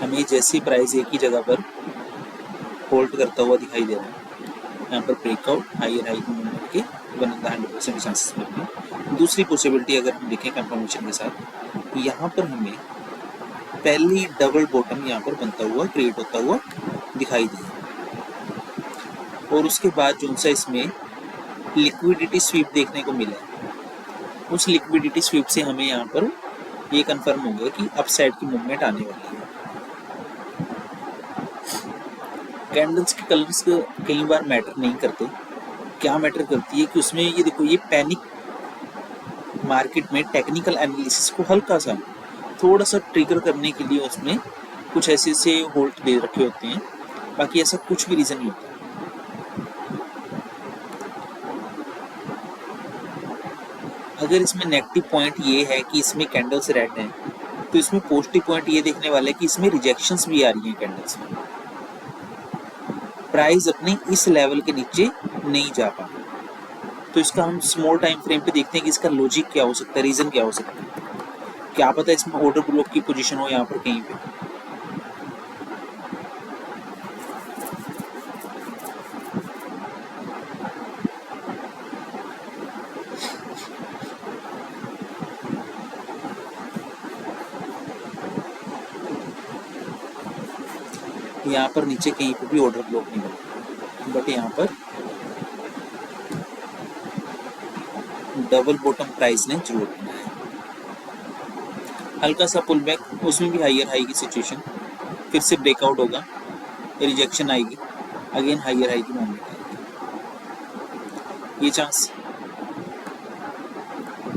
हमें जैसे प्राइस एक ही जगह पर होल्ड करता हुआ दिखाई दे रहा है, यहाँ पर ब्रेकआउट हायर हाई मूवमेंट के 100% चांसेस मिलते हैं। दूसरी पॉसिबिलिटी अगर हम देखें कंफर्मेशन के साथ, यहाँ पर हमें पहली डबल बॉटम यहाँ पर बनता हुआ क्रिएट होता हुआ दिखाई दिया, और उसके बाद जो सा इसमें लिक्विडिटी स्वीप देखने को मिला, उस लिक्विडिटी स्वीप से हमें यहाँ पर ये कंफर्म हो गया कि अपसाइड की मूवमेंट आने वाली है। कैंडल्स के कलर्स कई बार मैटर नहीं करते, क्या मैटर करती है कि उसमें ये देखो, ये पैनिक मार्केट में टेक्निकल एनालिसिस को हल्का सा थोड़ा सा ट्रिगर करने के लिए उसमें कुछ ऐसे से होल्ड दे रखे होते हैं, बाकी ऐसा कुछ भी रीजन नहीं होता। अगर इसमें नेगेटिव पॉइंट ये है कि इसमें कैंडल्स रेड हैं, तो इसमें पॉजिटिव पॉइंट ये देखने वाला है कि इसमें रिजेक्शंस भी आ रही हैं कैंडल्स में, प्राइस अपने इस लेवल के नीचे नहीं जा पा। तो इसका हम स्मॉल टाइम फ्रेम पे देखते हैं कि इसका लॉजिक क्या हो सकता है, रीजन क्या हो सकता है। क्या पता इसमें ऑर्डर ब्लॉक की पोजीशन हो यहाँ पर कहीं पे। यहाँ पर नीचे कहीं पे भी ऑर्डर ब्लॉक नहीं बना, बट यहाँ पर डबल बॉटम प्राइस ने जरूर बनाया है। हल्का सा पुल बैक, उसमें भी हायर हाई की सिचुएशन, फिर से ब्रेकआउट होगा, रिजेक्शन आएगी, अगेन हायर हाई की मूवमेंट आएगी, ये चांस।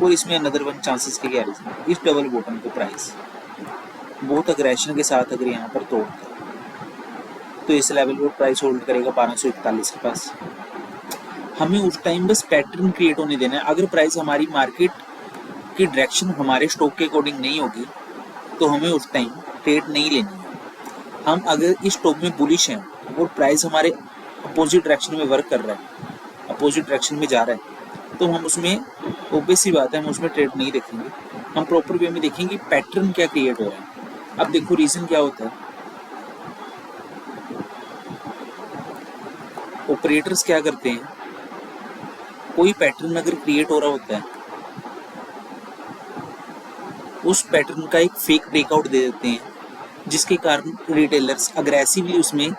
और इसमें अनदर वन चांसेस के क्या रीजन, इस डबल बॉटम को प्राइस बहुत अग्रेशन के साथ अगर यहाँ पर तोड़ता है तो इस लेवल पर प्राइस होल्ड करेगा 1241 के पास। हमें उस टाइम बस पैटर्न क्रिएट होने देना है। अगर प्राइस हमारी मार्केट की डायरेक्शन हमारे स्टॉक के अकॉर्डिंग नहीं होगी तो हमें उस टाइम ट्रेड नहीं लेनी है। हम अगर इस स्टॉक में बुलिश हैं और प्राइस हमारे अपोजिट डायरेक्शन में वर्क कर रहा है, अपोजिट डायरेक्शन में जा रहा है, तो हम उसमें ऑब्वियस सी बात है हम उसमें ट्रेड नहीं रखेंगे। हम प्रॉपर वे में देखेंगे पैटर्न क्या क्रिएट हो रहा है। अब देखो रीजन क्या होता है, ऑपरेटर्स क्या करते हैं, कोई पैटर्न अगर क्रिएट हो रहा होता है उस पैटर्न का एक फेक ब्रेकआउट दे देते हैं, जिसके कारण रिटेलर्स अग्रेसिवली उसमें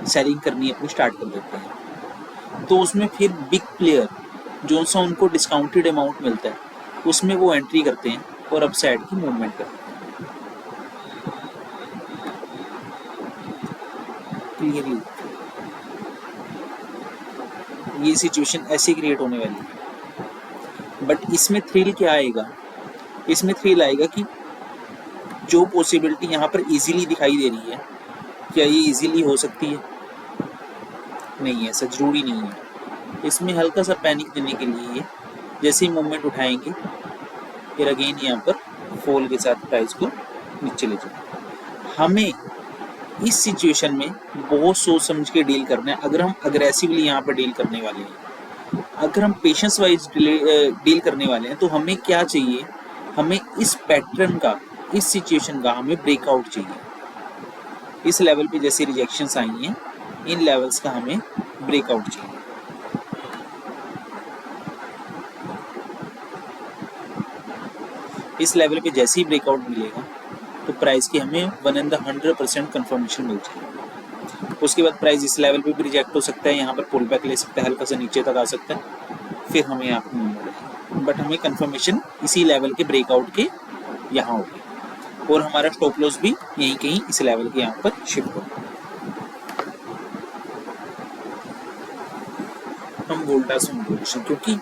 सेलिंग करनी अपनी स्टार्ट कर देते हैं। तो उसमें फिर बिग प्लेयर जो सा उनको डिस्काउंटेड अमाउंट मिलता है उसमें वो एंट्री करते हैं और अपसाइड की मूवमेंट करते हैं। क्लियरली ये सिचुएशन ऐसे क्रिएट होने वाली है। बट इसमें थ्रिल क्या आएगा, इसमें थ्रिल आएगा कि जो पॉसिबिलिटी यहाँ पर इजीली दिखाई दे रही है, क्या ये इजीली हो सकती है? नहीं है, ऐसा जरूरी नहीं है। इसमें हल्का सा पैनिक देने के लिए जैसे ही मूवमेंट उठाएंगे फिर अगेन यहाँ पर फॉल के साथ प्राइस को नीचे ले जाए। हमें इस सिचुएशन में बहुत सोच समझ के डील करना है। अगर हम अग्रेसिवली यहाँ पर डील करने वाले हैं, अगर हम पेशेंस वाइज डील करने वाले हैं, तो हमें क्या चाहिए, हमें इस पैटर्न का, इस सिचुएशन का हमें ब्रेकआउट चाहिए। इस लेवल पे जैसे रिजेक्शंस आई हैं, इन लेवल्स का हमें ब्रेकआउट चाहिए। इस लेवल पे जैसे ही ब्रेकआउट मिलेगा तो प्राइस की हमें 100% कंफर्मेशन मिल जाएगी। उसके बाद प्राइस इस लेवल पे भी रिजेक्ट हो सकता है, यहाँ पर पुल बैक ले सकता है, हल्का सा नीचे तक आ सकता है, फिर हमें यहाँ पर मूव मिलेगा। बट हमें कंफर्मेशन इसी लेवल के ब्रेकआउट के यहाँ होगी और हमारा स्टॉप लॉस भी यहीं कहीं इस लेवल के यहाँ पर शिफ्ट होगा। हम वोल्टास पोजीशन, क्योंकि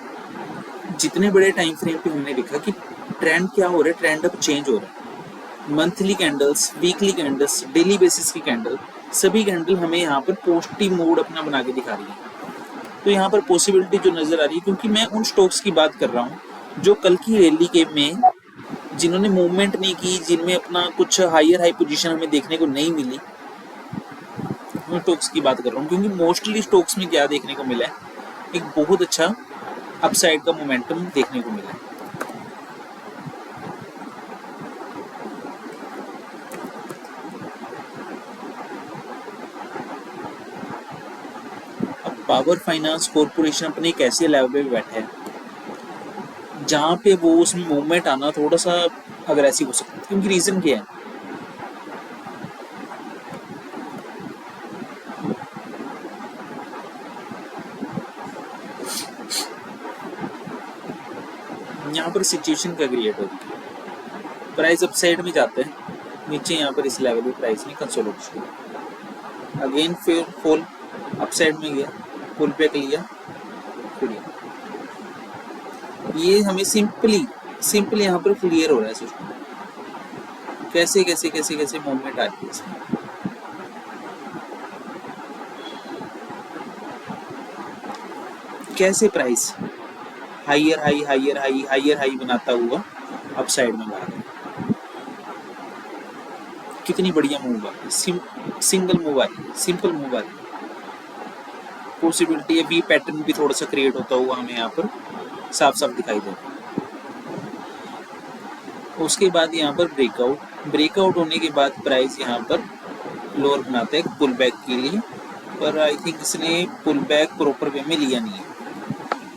जितने बड़े टाइम फ्रेम पे हमने देखा कि ट्रेंड क्या हो रहा है, ट्रेंड अब चेंज हो रहा है। Monthly candles, weekly candles, daily basis की कैंडल, सभी कैंडल हमें यहाँ पर पॉजिटिव मूड अपना बना के दिखा रही है। तो यहाँ पर पॉसिबिलिटी जो नजर आ रही है, क्योंकि मैं उन स्टॉक्स की बात कर रहा हूँ जो कल की रैली के में जिन्होंने मूवमेंट नहीं की, जिनमें अपना कुछ हायर हाई पोजीशन हमें देखने को नहीं मिली, उन स्टॉक्स की बात कर रहा हूँ। क्योंकि मोस्टली स्टॉक्स में क्या देखने को मिला है, एक बहुत अच्छा अपसाइड का मोमेंटम देखने को मिला है। पावर फाइनेंस कॉर्पोरेशन अपने एक ऐसे लेवल पे बैठा है जहाँ पे वो उसमें मूवमेंट आना थोड़ा सा अग्रेसिव हो सकता है। क्योंकि रीजन क्या है, यहाँ पर सिचुएशन क्या क्रिएट होती है, प्राइस अपसाइड में जाता है, नीचे यहाँ पर इस लेवल पे प्राइस ने कंसोलिडेशन किया, अगेन फिर फॉल अपसाइड में गया, पुल बैक लिया, फिर ये हमें सिंपली यहाँ पर क्लियर हो रहा है सिस्टम, कैसे कैसे कैसे कैसे मूवमेंट आती है इसमें। कैसे price higher high higher high higher high बनाता हुआ अप साइड में भाग रहा है, कितनी बढ़िया मूव आ रही है, सिंगल मूव आ रही है, सिंपल मूव आ रही है। पॉसिबिलिटी है बी पैटर्न भी थोड़ा सा क्रिएट होता हुआ हमें यहाँ पर साफ साफ दिखाई दे रहा है। उसके बाद यहाँ पर ब्रेकआउट होने के बाद प्राइस यहाँ पर लोअर बनाते हैं पुल बैक के लिए, पर आई थिंक इसने पुल बैक प्रॉपर वे में लिया नहीं है।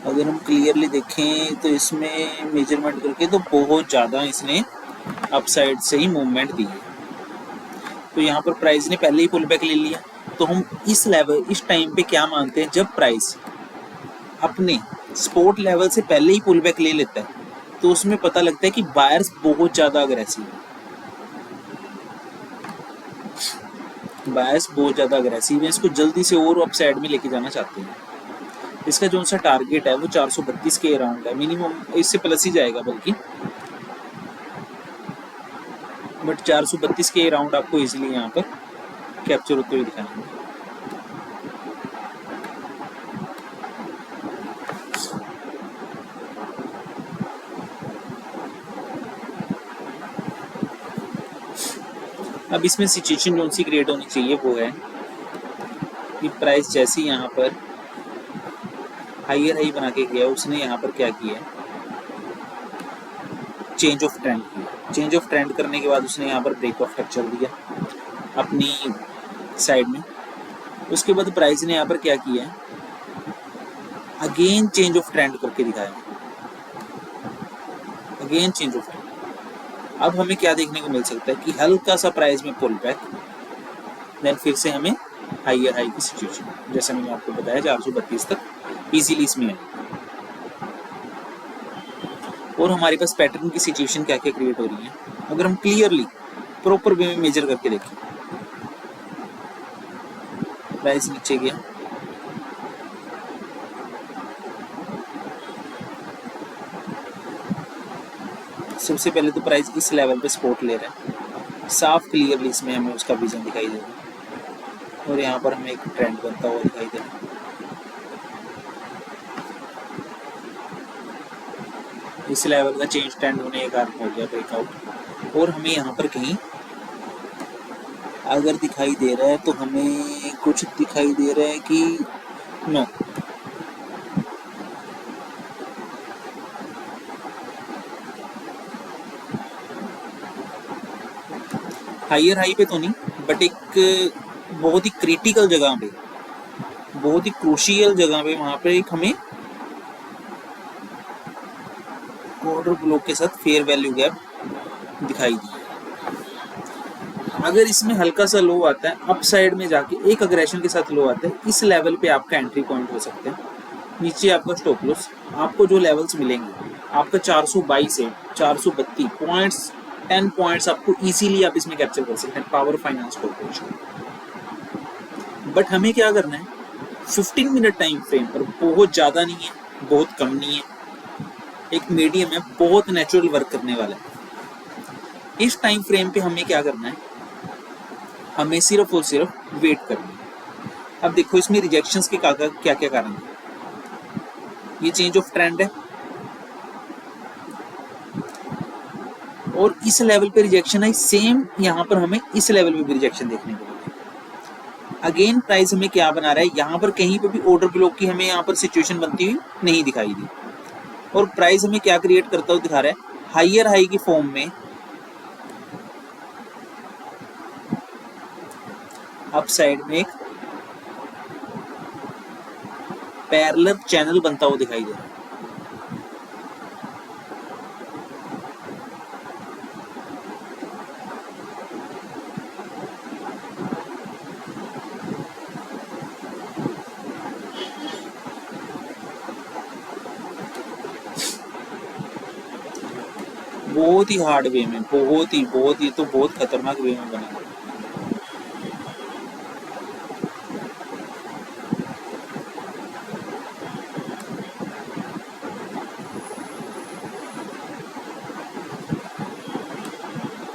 अगर हम क्लियरली देखें तो इसमें मेजरमेंट करके तो बहुत ज़्यादा इसने अपसाइड से ही मूवमेंट दी है। तो यहाँ पर प्राइस ने पहले ही पुल बैक ले लिया। तो हम इस टाइम पे क्या मानते हैं, जब प्राइस अपने स्पोर्ट लेवल से पहले ही पुल बैक ले लेता है तो उसमें पता लगता है कि बायर्स बहुत ज़्यादा अग्रेसिव है, बायर्स बहुत ज़्यादा अग्रेसिव है, इसको जल्दी से और अपसाइड में लेके जाना चाहते हैं। इसका जो सा टारगेट है वो 432 के अराउंड है, मिनिमम इससे प्लस ही जाएगा बल्कि, बट 432 के अराउंड आपको इजीली यहाँ पर कैप्चर होते हुए दिखाएंगे। अब इसमें सिचुएशन जो सी क्रिएट होनी चाहिए वो है कि प्राइस जैसे यहाँ पर हायर हाई बना के गया, उसने यहाँ पर क्या किया, चेंज ऑफ ट्रेंड किया। चेंज ऑफ ट्रेंड करने के बाद उसने यहाँ पर ब्रेक ऑफ स्ट्रक्चर दिया अपनी साइड में। उसके बाद प्राइस ने यहाँ पर क्या किया, अगेन चेंज ऑफ ट्रेंड करके दिखाया, अगेन चेंज ऑफ ट्रेंड। अब हमें क्या देखने को मिल सकता है कि हल्का सा प्राइस में पुल बैक, देन फिर से हमें हायर हाई की सिचुएशन, जैसा मैंने आपको बताया 432 तक इजीली इसमें है। और हमारे पास पैटर्न की सिचुएशन क्या क्या क्रिएट हो रही है, अगर हम क्लियरली प्रॉपर वे में मेजर करके देखें, प्राइस नीचे गया, सबसे पहले तो प्राइस इस लेवल पे सपोर्ट ले रहा है, साफ क्लियरली इसमें हमें उसका विजन दिखाई दे रहा है, और यहाँ पर हमें एक ट्रेंड बनता हुआ दिखाई दे रहा है। इस लेवल का चेंज ट्रेंड होने के कारण हो गया ब्रेकआउट। और हमें यहाँ पर कहीं अगर दिखाई दे रहा है तो हमें कुछ दिखाई दे रहा है कि नो, हायर हाई पे तो नहीं, बट एक बहुत ही क्रिटिकल जगह पे, बहुत ही क्रूशियल जगह पे, वहां पे एक हमें ऑर्डर ब्लॉक के साथ फेयर वैल्यू गैप दिखाई दी। अगर इसमें हल्का सा लो आता है, अप साइड में जाके एक अग्रेशन के साथ लो आता है, इस लेवल पे आपका एंट्री पॉइंट हो सकता है, नीचे आपका स्टॉप लॉस। आपको जो लेवल्स मिलेंगे आपका 422 से 432 पॉइंट्स, 10 पॉइंट्स आपको इजीली आप इसमें कैप्चर कर सकते हैं पावर फाइनेंस कॉर्पोरेशन। बट हमें क्या करना है, 15 मिनट टाइम फ्रेम पर, बहुत ज़्यादा नहीं है बहुत कम नहीं है, एक मीडियम है, बहुत नेचुरल वर्क करने वाला है। इस टाइम फ्रेम पे हमें क्या करना है, हमें सिर्फ और सिर्फ वेट करना है। अब देखो इसमें रिजेक्शंस के क्या क्या कारण है, ये चेंज ऑफ ट्रेंड है और इस लेवल पे रिजेक्शन है, सेम यहाँ पर हमें इस लेवल पे भी रिजेक्शन देखने को मिलेगी। अगेन प्राइस हमें क्या बना रहा है, यहाँ पर कहीं पे भी ऑर्डर ब्लॉक की हमें यहाँ पर सिचुएशन बनती हुई नहीं दिखाई दी, और प्राइस हमें क्या क्रिएट करता हुआ दिखा रहा है, हायर हाई की फॉर्म में अप साइड में एक पैरेलल चैनल बनता हुआ दिखाई दे रहा है। बहुत ही हार्ड वे में, बहुत ही तो बहुत खतरनाक वे में बना।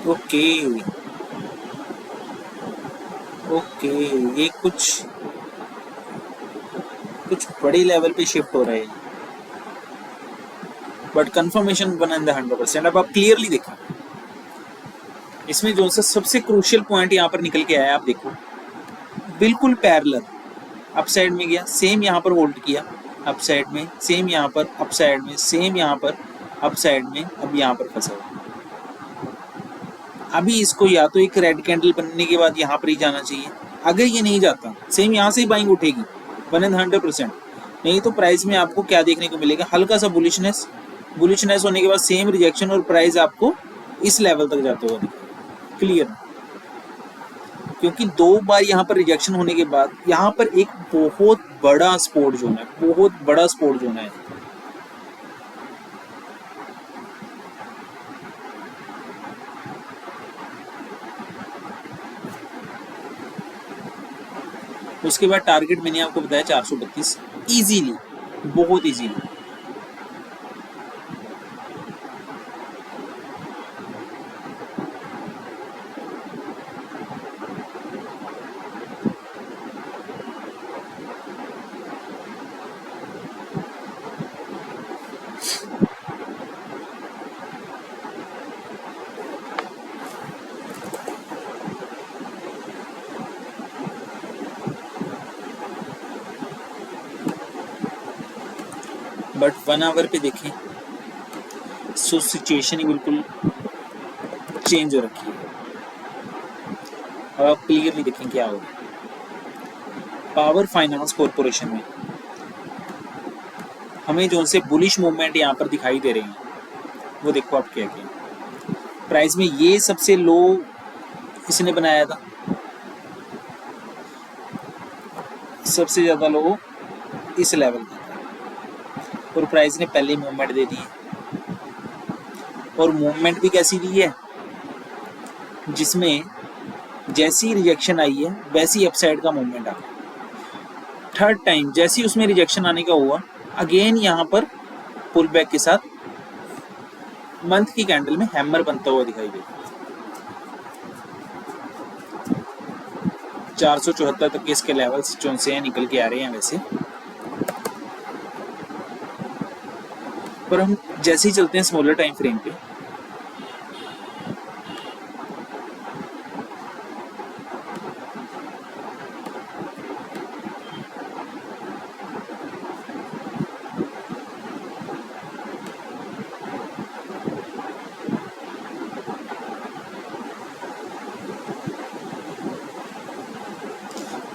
ओके ओके, ये कुछ बड़ी लेवल पे शिफ्ट हो रहे हैं, बट कंफर्मेशन वन एंड 100%। अब आप क्लियरली देखो, इसमें जो सा सबसे क्रूशियल पॉइंट यहाँ पर निकल के आया, आप देखो बिल्कुल पैरेलल, अप साइड में गया, सेम यहाँ पर होल्ड किया, अप साइड में, सेम यहाँ पर अप साइड में, सेम यहाँ पर अप साइड में, अब यहाँ पर फंसा हुआ। अभी इसको या तो एक रेड कैंडल बनने के बाद यहाँ पर ही जाना चाहिए, अगर ये नहीं जाता सेम यहाँ से ही बाइंग उठेगी 100%। नहीं तो प्राइस में आपको क्या देखने को मिलेगा, हल्का सा बुलिशनेस होने के बाद सेम रिजेक्शन और प्राइस आपको इस लेवल तक जाते हुआ दिखेगा। क्लियर, क्योंकि 2 बार यहाँ पर रिजेक्शन होने के बाद यहाँ पर एक बहुत बड़ा सपोर्ट जोन है, बहुत बड़ा सपोर्ट जोन है। उसके बाद टारगेट मैंने आपको बताया 432 इजीली, बहुत इजीली। बट 1 आवर पे देखें सो सिचुएशन ही बिल्कुल चेंज हो रखी है। अब आप क्लियरली देखें क्या होगा। पावर फाइनेंस कॉर्पोरेशन में हमें जो से बुलिश मूवमेंट यहाँ पर दिखाई दे रहे हैं, वो देखो आप क्या क्या प्राइस में ये सबसे लो इसने बनाया था, सबसे ज्यादा लो इस लेवल का, और प्राइस ने पहले मूवमेंट दे दी है, और मूवमेंट भी कैसी दी है जिसमें जैसी रिजेक्शन आई है वैसी अपसाइड का मूवमेंट आ गया। थर्ड टाइम जैसी उसमें रिजेक्शन आने का हुआ, अगेन यहाँ पर पुल बैक के साथ मंथ की कैंडल में हैमर बनता हुआ दिखाई दे। 474 तक के इसके लेवल्स जो से हैं निकल के आ रहे हैं वैसे, पर हम जैसे ही चलते हैं स्मॉलर टाइम फ्रेम पे,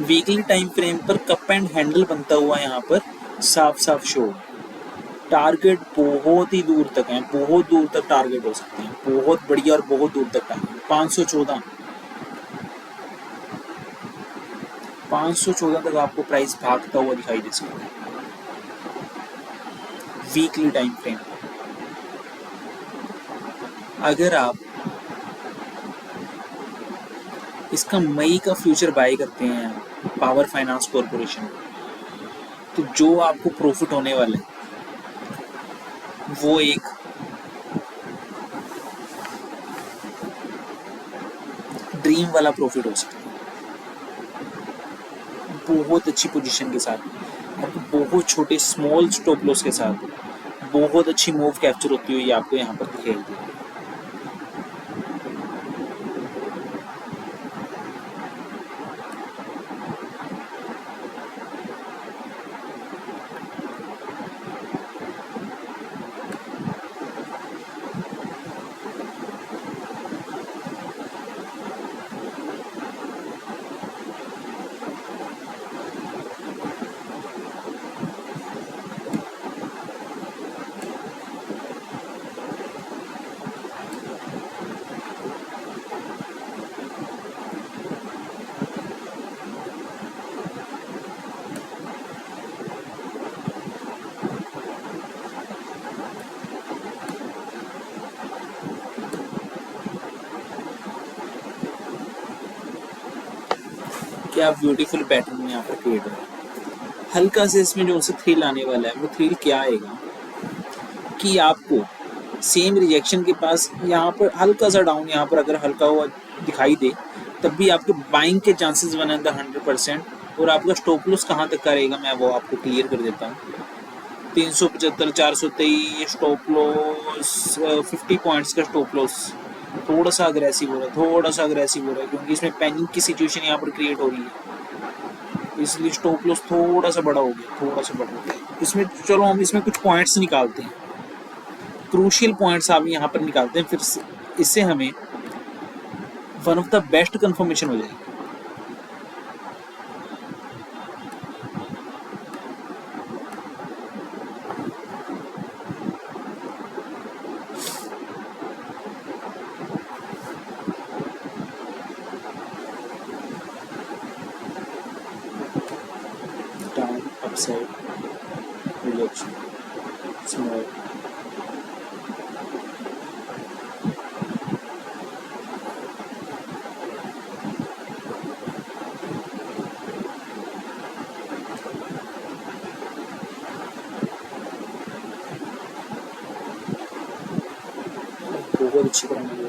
वीकली टाइम फ्रेम पर कप एंड हैंडल बनता हुआ यहाँ पर साफ साफ शो। टारगेट बहुत ही दूर तक है, बहुत दूर तक टारगेट हो सकते हैं, बहुत बढ़िया और बहुत दूर तक टारगेट। 514 तक आपको प्राइस भागता हुआ दिखाई दे सकता है वीकली टाइम फ्रेम। अगर आप इसका मई का फ्यूचर बाय करते हैं पावर फाइनेंस कॉर्पोरेशन, तो जो आपको प्रॉफिट होने वाला है वो एक ड्रीम वाला प्रॉफिट हो सकता है, बहुत अच्छी पोजीशन के साथ, बहुत छोटे स्मॉल स्टॉप लॉस के साथ बहुत अच्छी मूव कैप्चर होती हुई आपको यहाँ पर दिखाई देगी। क्या ब्यूटीफुल पैटर्न यहाँ पर क्रिएट हो रहा है। हल्का से इसमें जो सा थ्रिल आने वाला है वो थ्रिल क्या आएगा कि आपको सेम रिजेक्शन के पास यहाँ पर हल्का सा डाउन यहाँ पर अगर हल्का हुआ दिखाई दे तब भी आपके बाइंग के चांसेस बने 100%। और आपका स्टॉप लॉस कहाँ तक का रहेगा मैं वो आपको क्लियर कर देता हूँ। 375 423 स्टॉप लॉस 50 पॉइंट्स का स्टॉप लॉस थोड़ा सा अग्रेसिव हो रहा है क्योंकि इसमें पैनिक की सिचुएशन यहाँ पर क्रिएट हो रही है, इसलिए स्टॉप लॉस थोड़ा सा बड़ा हो गया। इसमें चलो हम इसमें कुछ पॉइंट्स निकालते हैं, क्रूशियल पॉइंट्स आप यहाँ पर निकालते हैं, फिर इससे हमें one of the best confirmation हो जाएगी। डाउन अपसाइड रिजेक्शन स्मॉल बहुत अच्छी तरह मुझे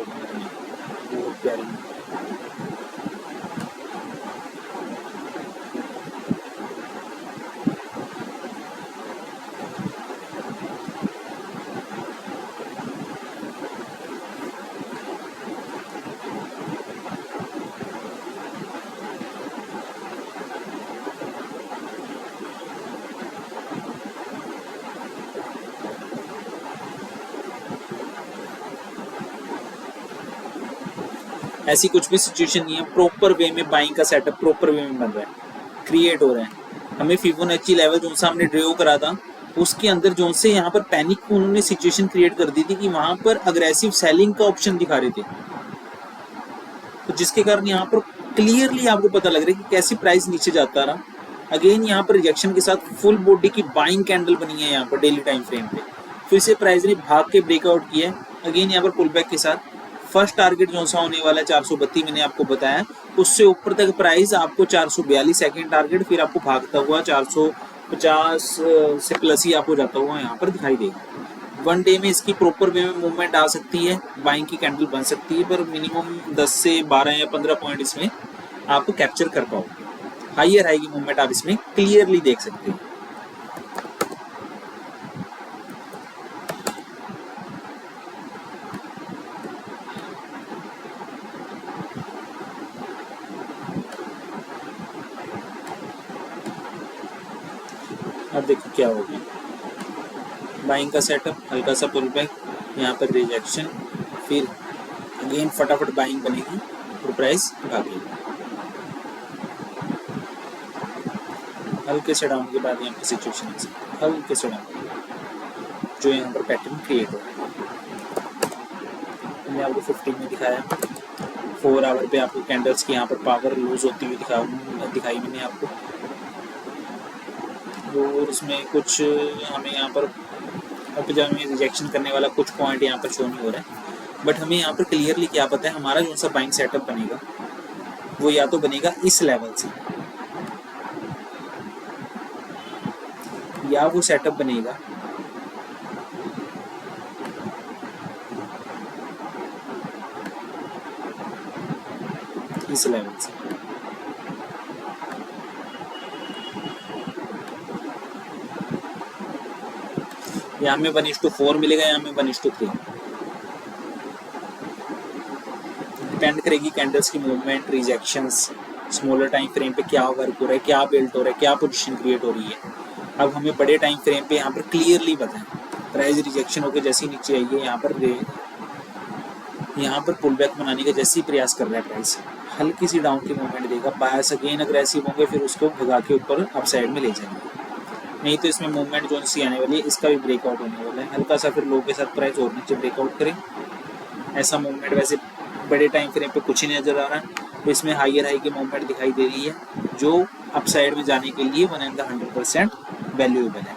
बहुत प्यारी। ऐसी कुछ भी सिचुएशन नहीं है, प्रॉपर वे में बाइंग का सेटअप प्रॉपर वे में बन रहा है, क्रिएट हो रहा है। हमें फिबोनाची लेवल जो सा हमने ड्रॉ करा था उसके अंदर जो से यहाँ पर पैनिक उन्होंने सिचुएशन क्रिएट कर दी थी कि वहां पर अग्रेसिव सेलिंग का ऑप्शन दिखा रहे थे, तो जिसके कारण यहाँ पर क्लियरली आपको पता लग रहा है कि कैसी प्राइस नीचे जाता रहा। अगेन यहाँ पर रिजेक्शन के साथ फुल बॉडी की बाइंग कैंडल बनी है यहाँ पर डेली टाइम फ्रेम पे, फिर से प्राइस ने भाग के ब्रेकआउट किया है। अगेन यहाँ पर पुल बैक के साथ फर्स्ट टारगेट जो सा होने वाला है 432 मैंने आपको बताया, उससे ऊपर तक प्राइस आपको 442 सेकंड टारगेट, फिर आपको भागता हुआ 450 से प्लस ही आपको जाता हुआ यहाँ पर दिखाई देगा। वन डे में इसकी प्रॉपर वे में मूवमेंट आ सकती है, बाइंग की कैंडल बन सकती है, पर मिनिमम 10 से 12 या 15 पॉइंट इसमें आपको कैप्चर कर पाओगे। हाइयर हाई की मूवमेंट आप इसमें क्लियरली देख सकते हैं। अब देखो क्या हो गया, बाइंग का सेटअप, हल्का सा पुल बैक, यहाँ पर रिजेक्शन, फिर अगेन फटाफट बाइंग बनेगी और प्राइस भागेगी। हल्के से डाउन के बाद यहाँ पर सिचुएशन ऐसी हल्के से डाउन जो यहाँ पर पैटर्न क्रिएट हो रहा है। मैंने आपको 15 में दिखाया, 4 आवर पे आपको कैंडल्स की यहाँ पर पावर लूज होती हुई दिखाई मैंने आपको, और इसमें कुछ हमें यहाँ पर में रिजेक्शन करने वाला कुछ पॉइंट यहाँ पर शो नहीं हो रहा है, बट हमें यहाँ पर क्लियरली क्या पता है हमारा जो सा बाइंग सेटअप बनेगा वो या तो बनेगा इस लेवल से, या वो सेटअप बनेगा इस लेवल से। यहाँ में 1:4 मिलेगा, यहाँ में 1:3। डिपेंड करेगी कैंडल्स की movement, rejections, smaller time frame पे क्या वर्क हो रहा है, क्या बिल्ट हो रहा है, क्या पोजीशन क्रिएट हो रही है। अब हमें बड़े टाइम फ्रेम पे यहाँ पर क्लियरली पता है प्राइस रिजेक्शन होकर जैसे नीचे आई है, यहाँ पर पुल बैक बनाने का जैसे ही प्रयास कर रहा है प्राइस, हल्की सी डाउन की मूवमेंट देगा, बायस अगेन अग्रेसिव होंगे, फिर उसको भगा के ऊपर अप साइड में ले जाएंगे। नहीं तो इसमें मूवमेंट जो सी आने वाली है इसका भी ब्रेकआउट होने वाला है, हल्का सा फिर लो के साथ प्राइस और नीचे ब्रेकआउट करें। ऐसा मूवमेंट वैसे बड़े टाइम फ्रेम पे कुछ ही नजर आ रहा है, तो इसमें हाइयर हाई की मूवमेंट दिखाई दे रही है जो अप साइड में जाने के लिए 100% वैल्यूएबल है।